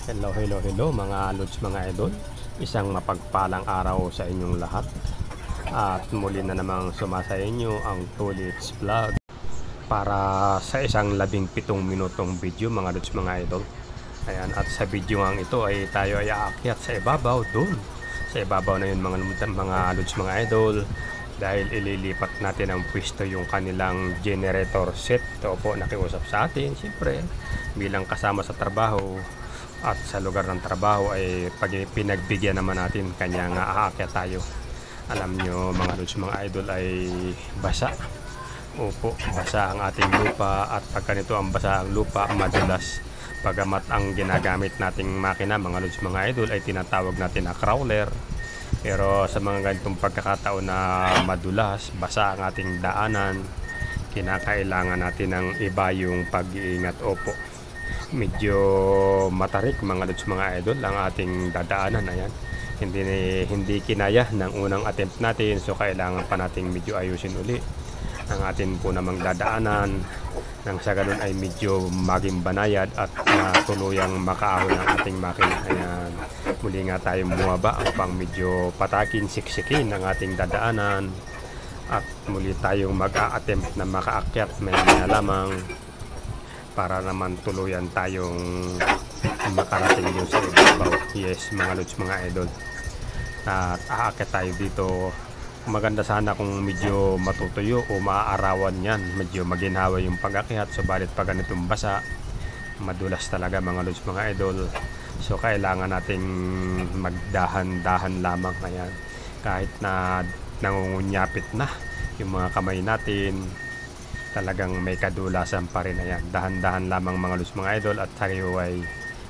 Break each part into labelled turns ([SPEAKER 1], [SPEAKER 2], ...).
[SPEAKER 1] Hello mga lods, mga idol. Isang mapagpalang araw sa inyong lahat. At muli na namang sumasa inyo ang Tulits Vlog para sa isang 17 minutong video mga lods, mga idol. Ayan, at sa video ngang ito ay tayo ay aakyat sa ibabaw doon. Sa ibabaw na yun mga lods, mga idol. Dahil ililipat natin ang pwesto yung kanilang generator set. Ito po nakiusap sa atin, siyempre bilang kasama sa trabaho at sa lugar ng trabaho ay pag pinagbigyan naman natin kanya nga aakyat tayo. Alam nyo mga lods, mga idol, ay basa. Opo, basa ang ating lupa, at pag ganito ang basa ang lupa, madulas. Pagamat ang ginagamit nating makina mga lods, mga idol, ay tinatawag natin na crawler. Pero sa mga ganitong pagkakataon na madulas, basa ang ating daanan, kinakailangan natin ng iba yung pag-iingat. Opo, medyo matarik mga lods, mga idol, ang ating dadaanan. Ayan, hindi kinaya ng unang attempt natin, so kailangan pa nating medyo ayusin uli ang atin po namang dadaanan, nang sa ganun ay medyo maging banayad at tuluyang makaahon ang ating makina. Ayan, muli nga tayo bumaba upang medyo patakin, siksikin ang ating dadaanan, at muli tayong mag-a-attempt na makaakyat maya lamang para naman tuluyan tayong makarating yun sa ibabaw. Yes mga lods, mga idol, at aakyat tayo dito. Maganda sana kung medyo matutuyo o maaarawan yan, medyo maginhawa yung pag-akyat. Subalit pag ganitong basa, madulas talaga mga lods, mga idol. So kailangan nating magdahan-dahan lamang. Ayan, kahit na nangungunyapit na yung mga kamay natin, talagang may kadulasan pa rin. Ayan, dahan-dahan lamang mga lods, mga idol, at tayo ay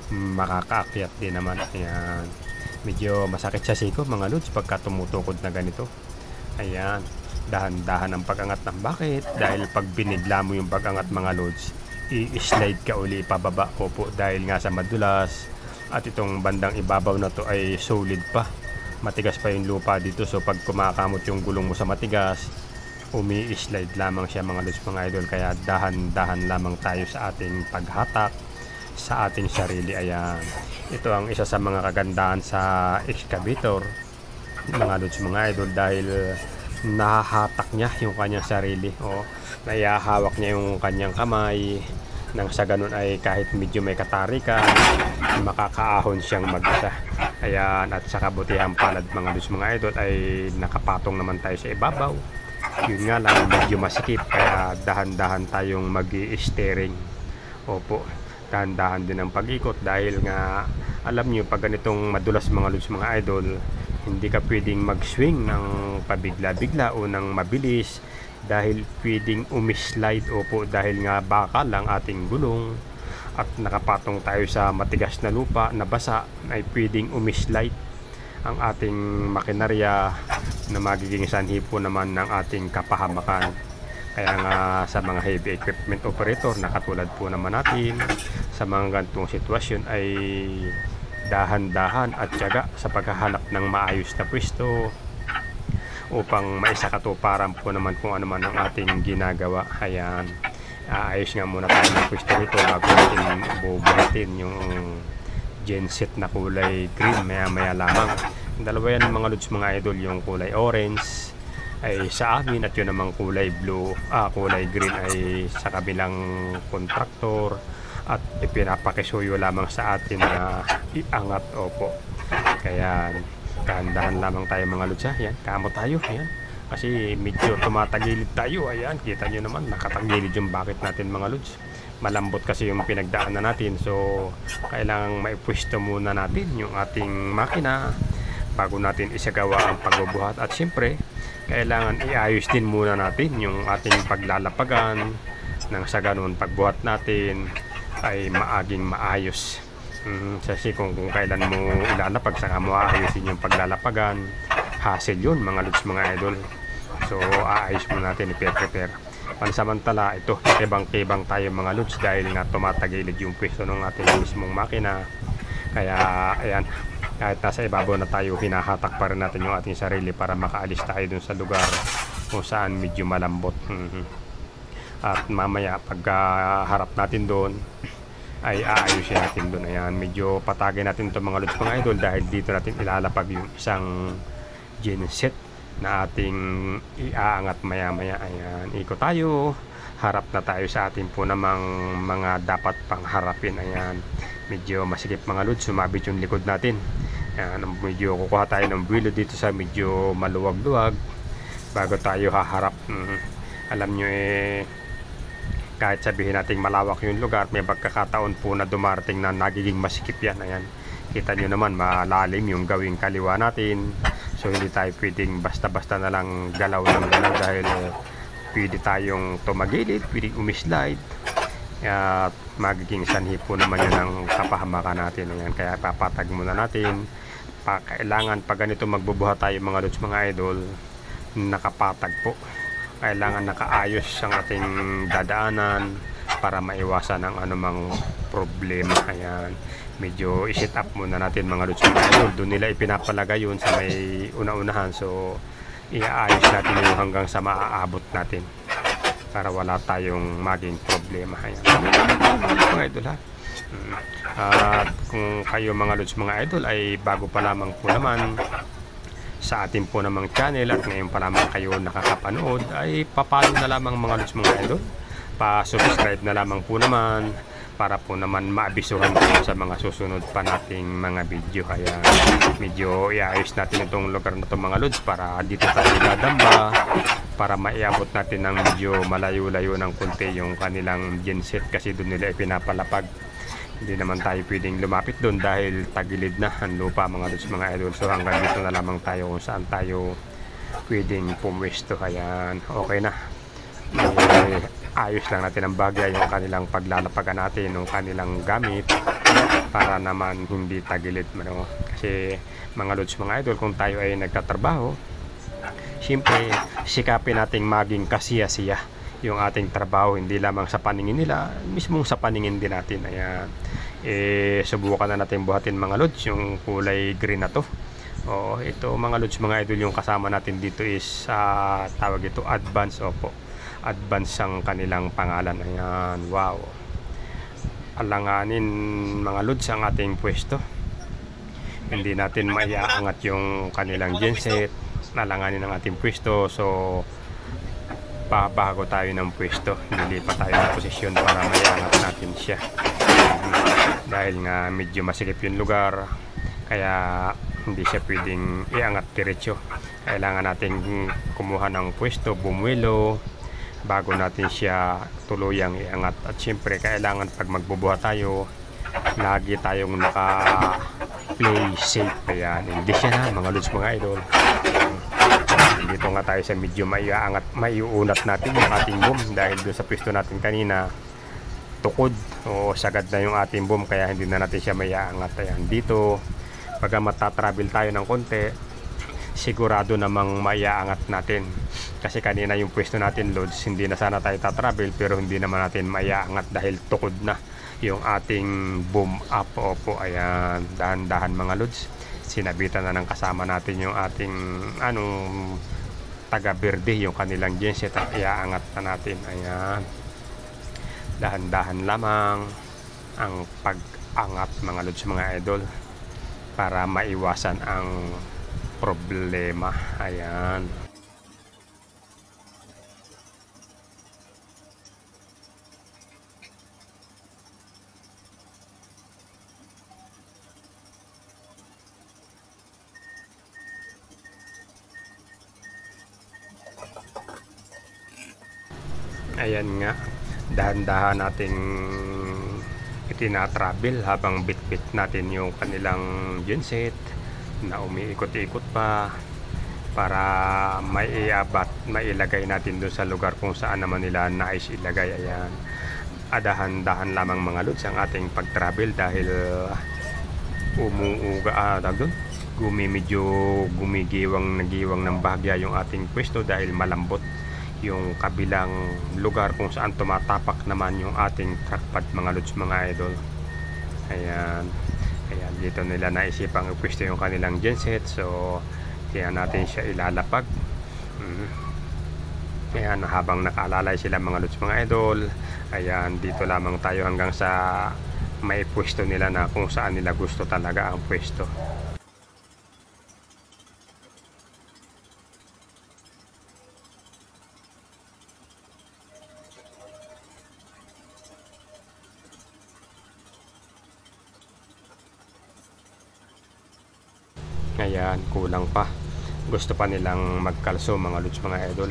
[SPEAKER 1] makakaakyat din naman. Ayan, medyo masakit sa siko mga lods pagka tumutukod na ganito. Ayan, dahan-dahan ang pag-angat ng bakit? Dahil pag binigla mo yung pag-angat mga lods, i-slide ka uli pababa. Opo, dahil nga sa madulas, at itong bandang ibabaw na to ay solid pa, matigas pa yung lupa dito. So pag kumakamot yung gulong mo sa matigas, umi-slide lamang siya mga lods, mga idol. Kaya dahan-dahan lamang tayo sa ating paghatak sa ating sarili. Ayan, ito ang isa sa mga kagandahan sa excavator mga lods, mga idol, dahil nahahatak niya yung kanyang sarili, o naihahawak niya yung kanyang kamay, nang sa ganun ay kahit medyo may katarikan, makakaahon siyang mag-isa. Ayan, at sa kabutihang palad mga lods, mga idol, ay nakapatong naman tayo sa ibabaw. Yun nga lang, medyo masikip, kaya dahan-dahan tayong mag-i-steering. Opo, dahan-dahan din ang pag-ikot, dahil nga alam nyo pag ganitong madulas mga lods, mga idol, hindi ka pwedeng mag-swing ng pabigla-bigla o ng mabilis, dahil pwedeng umislide. Opo, dahil nga bakal ang ating gulong at nakapatong tayo sa matigas na lupa na basa, ay pwedeng umislide ang ating makinarya, na magiging sanhi po naman ng ating kapahamakan. Kaya nga sa mga heavy equipment operator na katulad po naman natin, sa mga ganitong sitwasyon ay dahan-dahan at tiyaga sa paghahanap ng maayos na pwesto upang maisakatuparan po naman kung ano man ang ating ginagawa. Ayan, ayos nga muna tayo ng pwesto nito bago natin bubuhatin yung genset na kulay green maya lamang. Dalawa yan mga lods, mga idol, yung kulay orange ay sa amin, at yun namang kulay blue, kulay green ay sa kabilang kontraktor, at ipinapakisuyo lamang sa atin na iangat. Opo, kaya dahan-dahan lamang tayo mga lods. Ayan, kamo tayo. Ayan, kasi medyo tumatagilid tayo. Ayan, kita nyo naman, nakatagilid yung bakit natin mga lods. Malambot kasi yung pinagdaanan natin, so kailangang maipwesto muna natin yung ating makina bago natin isagawa ang pagbubuhat. At siyempre kailangan iayos din muna natin yung ating paglalapagan, nang sa ganun pagbuhat natin ay maaging maayos. Kasi kung kailan mo ilalapag saka mo aayusin yung paglalapagan, hassle yun mga lods, mga idol. So aayos mo natin, i-prepare. Pansamantala ito, kibang-kibang tayo mga lods, dahil nga tumatagilid yung pwesto ng ating mismong makina. Kaya ayan, kahit nasa ibabaw na tayo, hinahatak pa rin natin yung ating sarili para makaalis tayo dun sa lugar kung saan medyo malambot. At mamaya pag harap natin doon, ay aayusin natin doon. Ayan, medyo patagay natin ito mga lods mga idol dahil dito natin ilalapag yung isang genset na ating iaangat maya maya. Ayan, ikot tayo, harap na tayo sa ating po namang mga dapat pang harapin. Ayan, medyo masikip mga lods, sumabit yung likod natin. Ayan, medyo kukuha tayo ng buwilo dito sa medyo maluwag-luwag bago tayo haharap. Alam nyo kahit sabihin natin malawak yung lugar, may pagkakataon po na dumarating na nagiging masikip yan. Ayan, kita nyo naman malalim yung gawing kaliwa natin, so hindi tayo pwedeng basta-basta na lang galaw ng galaw dahil pwede tayong tumagilid, pwedeng umislide at magiging sanhi po naman yun ng kapahamakan natin. Ayan, kaya papatag muna natin. Kailangan pag ganito magbubuhat tayo mga lods mga idol, nakapatag po. Kailangan nakaayos ang ating dadaanan para maiwasan ang anumang problema. Ayan, medyo i-set up muna natin mga lods mga idol. Doon nila ipinapalagay yun sa may una-unahan, so iaayos natin yung hanggang sa maaabot natin para wala tayong maging problema. Ayan, mga idol ha. At kung kayo mga lods mga idol ay bago pa lamang po naman sa ating po namang channel at ngayon pa lamang kayo nakakapanood, ay papalo na lamang mga lods mga idol, pa-subscribe na lamang po naman para po naman maabisuhan po sa mga susunod pa nating mga video. Kaya medyo iayos natin itong lugar na ito mga lods para dito tayo dadamba, para maiabot natin ng medyo malayo-layo ng konti yung kanilang genset kasi doon nila ipinapalapag. Hindi naman tayo pwedeng lumapit doon dahil tagilid na ang lupa mga lods mga idol. So hanggang dito na lamang tayo kung saan tayo pwedeng pumwesto. Kaya okay na, ayos lang natin ang bagay yung kanilang paglalapagan natin ng kanilang gamit para naman hindi tagilid. Kasi mga lods mga idol, kung tayo ay nagtatrabaho, siyempre sikapin nating maging kasiya-siya yung ating trabaho, hindi lamang sa paningin nila, mismong sa paningin din natin. Ayan, subukan na natin buhatin mga lods yung kulay green na to. Ito mga lods mga idol, yung kasama natin dito is tawag ito Advance. Opo, Advance ang kanilang pangalan. Ayan, wow, alanganin mga lods ang ating pwesto, hindi natin maiaangat yung kanilang genset, alanganin ang ating pwesto. So bago tayo ng pwesto, nilipat tayo ng posisyon para maiangat natin siya. Dahil nga medyo masikip yung lugar, kaya hindi siya pwedeng iangat diretso. Kailangan natin kumuha ng pwesto, bumuelo, bago natin siya tuluyang iangat. At syempre kailangan pag magbubuhat tayo, lagi tayong naka-play safe. Kaya hindi siya na mga lods mga idol. Dito nga tayo sa medyo maiuunat natin yung ating boom dahil doon sa pwesto natin kanina tukod o sagad na yung ating boom, kaya hindi na natin siya maiaangat. Ayan, dito pag matatravel tayo ng konti, sigurado namang maiaangat natin kasi kanina yung pwesto natin loads, hindi na sana tayo tatravel pero hindi naman natin maiaangat dahil tukod na yung ating boom up. Opo, ayan, dahan-dahan mga loads, sinabitan na ng kasama natin yung ating taga Verde, yung kanilang genset, at iaangat na natin. Ayan, dahan-dahan lamang ang pag-angat mga lods mga idol para maiwasan ang problema. Ayan, ayan nga, dahan-dahan nating itinatravel habang bit-bit natin yung kanilang genset na umiikot-ikot pa para mailagay natin doon sa lugar kung saan naman nila nais ilagay. Ayan, dahan-dahan lamang mga lods ang ating pag-travel dahil medyo nagiwang ng bahagya yung ating pwesto dahil malambot yung kabilang lugar kung saan tumatapak naman yung ating trackpad mga lods mga idol. Ayan, kaya dito nila naisipang ipwesto yung kanilang genset, so kaya natin siya ilalapag. Ayan, habang nakaalalay sila mga lods mga idol, ayan, dito lamang tayo hanggang sa may pwesto nila na kung saan nila gusto talaga ang pwesto. Ayan, kulang pa. Gusto pa nilang magkalso mga lods, mga idol.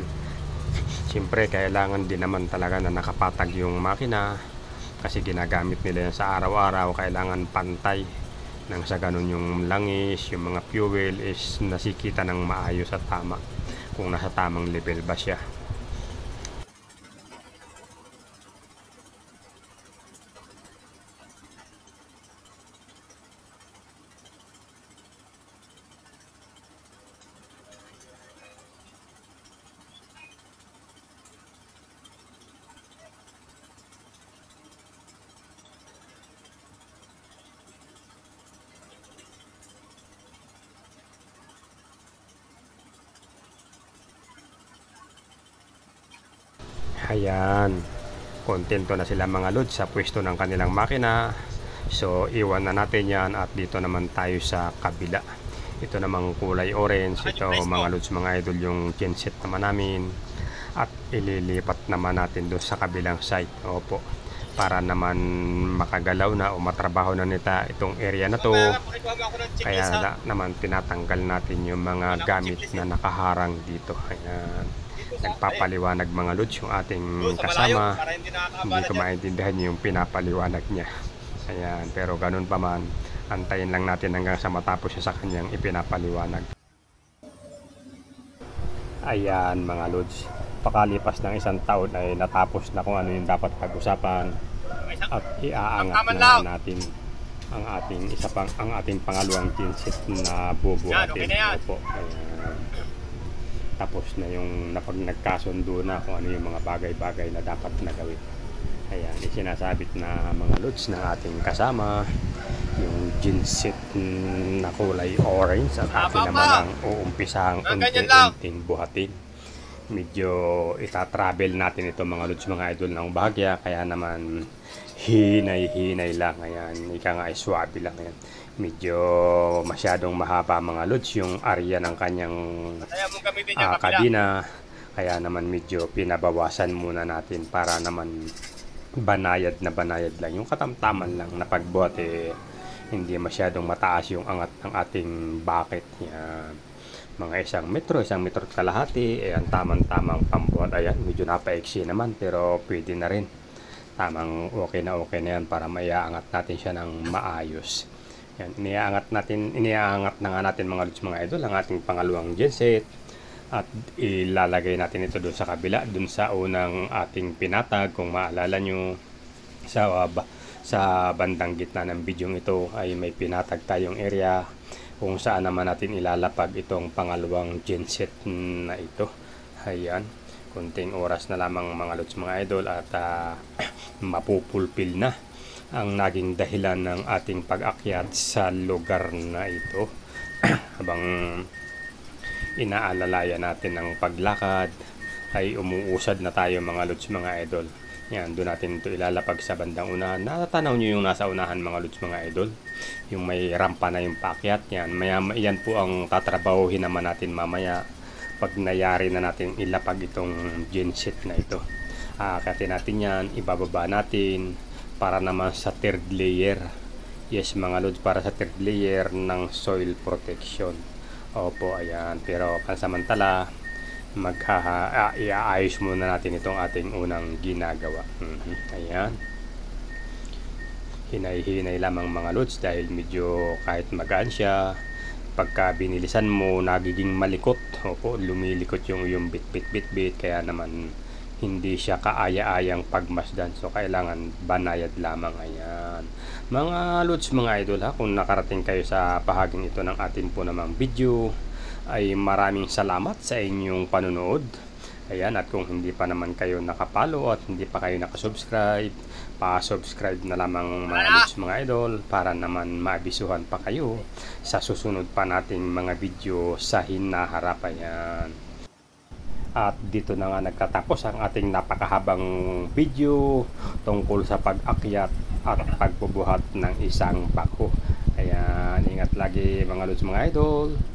[SPEAKER 1] Siyempre kailangan din naman talaga na nakapatag yung makina kasi ginagamit nila yan sa araw-araw. Kailangan pantay nang sa ganun yung langis, yung mga fuel is nasikita ng maayos at tama, kung nasa tamang level ba siya. Ayan, kontento na sila mga lods sa pwesto ng kanilang makina. So iwan na natin yan at dito naman tayo sa kabila. Ito namang kulay orange. Ito mga lods, mga idol, yung genset naman namin. At ililipat naman natin doon sa kabilang site. Opo, para naman makagalaw na o matrabaho na nita itong area na to. Kaya naman tinatanggal natin yung mga gamit na nakaharang dito. Ayan, nagpapaliwanag mga lods yung ating kasama. Hindi ko maintindihan yung pinapaliwanag niya. Ayan, pero ganun pa man, antayin lang natin hanggang sa matapos siya sa kanyang ipinapaliwanag. Ayan mga lods, pakalipas ng isang taon ay natapos na kung ano yung dapat pag-usapan at iaangat na natin ang ating pangalawang genset na bubuhatin. Opo, ayan. Tapos na yung nagkasundo na kung ano yung mga bagay-bagay na dapat na gawin. Ayan, isinasabit na mga lods ng ating kasama yung genset na kulay orange at atin naman ang uumpisang unti-unting buhatin. Medyo itatravel natin ito mga lods, mga idol, ng bahagya, kaya naman hinay-hinay lang. Ayan, ika nga ay swabe lang. Ayan, medyo masyadong mahaba mga lods yung area ng kanyang kabina, kaya naman medyo pinabawasan muna natin para naman banayad lang yung katamtaman lang na pagbuhat, hindi masyadong mataas yung angat ng ating bucket. Yan, mga isang metro at kalahati, ayan, tamang pambuhat. Ayan, medyo napaiksi naman pero pwede na rin, tamang okay na yan para maiangat natin siya ng maayos. Yan, iniaangat na nga natin mga lods, mga idol, ang ating pangalawang genset at ilalagay natin ito doon sa kabila, doon sa unang ating pinatag. Kung maalala nyo, sa bandang gitna ng bidyong ito ay may pinatag tayong area kung saan naman natin ilalapag itong pangalawang genset na ito. Ayan, kunting oras na lamang mga lods, mga idol, at mapupulpil na ang naging dahilan ng ating pag-akyat sa lugar na ito. Habang inaalalayan natin ang paglakad ay umuusad na tayo mga lods, mga idol. Yan, doon natin ito ilalapag sa bandang unahan. Natatanaw nyo yung nasa unahan mga lods, mga idol, yung may rampa na yung paakyat. Yan, yan po ang tatrabahuhin naman natin mamaya pag nayari na natin ilapag itong genset na ito. Aakatin natin yan, ibababa natin para naman sa third layer. Yes mga lods, para sa third layer ng soil protection. Opo, ayan, pero pansamantala iaayos muna natin itong ating unang ginagawa. Ayan, hinay-hinay lamang mga lods dahil medyo kahit magaan siya, pagka binilisan mo nagiging malikot. Opo, lumilikot yung bit, kaya naman hindi siya kaaya-ayang pagmasdan. So kailangan banayad lamang. Ayan mga lods, mga idol, kung nakarating kayo sa bahaging ito ng ating po namang video, ay maraming salamat sa inyong panonood. Ayan, at kung hindi pa naman kayo nakapalo at hindi pa kayo nakasubscribe, pa-subscribe na lamang mga lods, mga idol, para naman maabisuhan pa kayo sa susunod pa nating mga video sa hinaharap. Ayan, at dito na nga nagtatapos ang ating napakahabang video tungkol sa pag-akyat at pagbubuhat ng isang bako. Ayan, ingat lagi mga lods mga idol.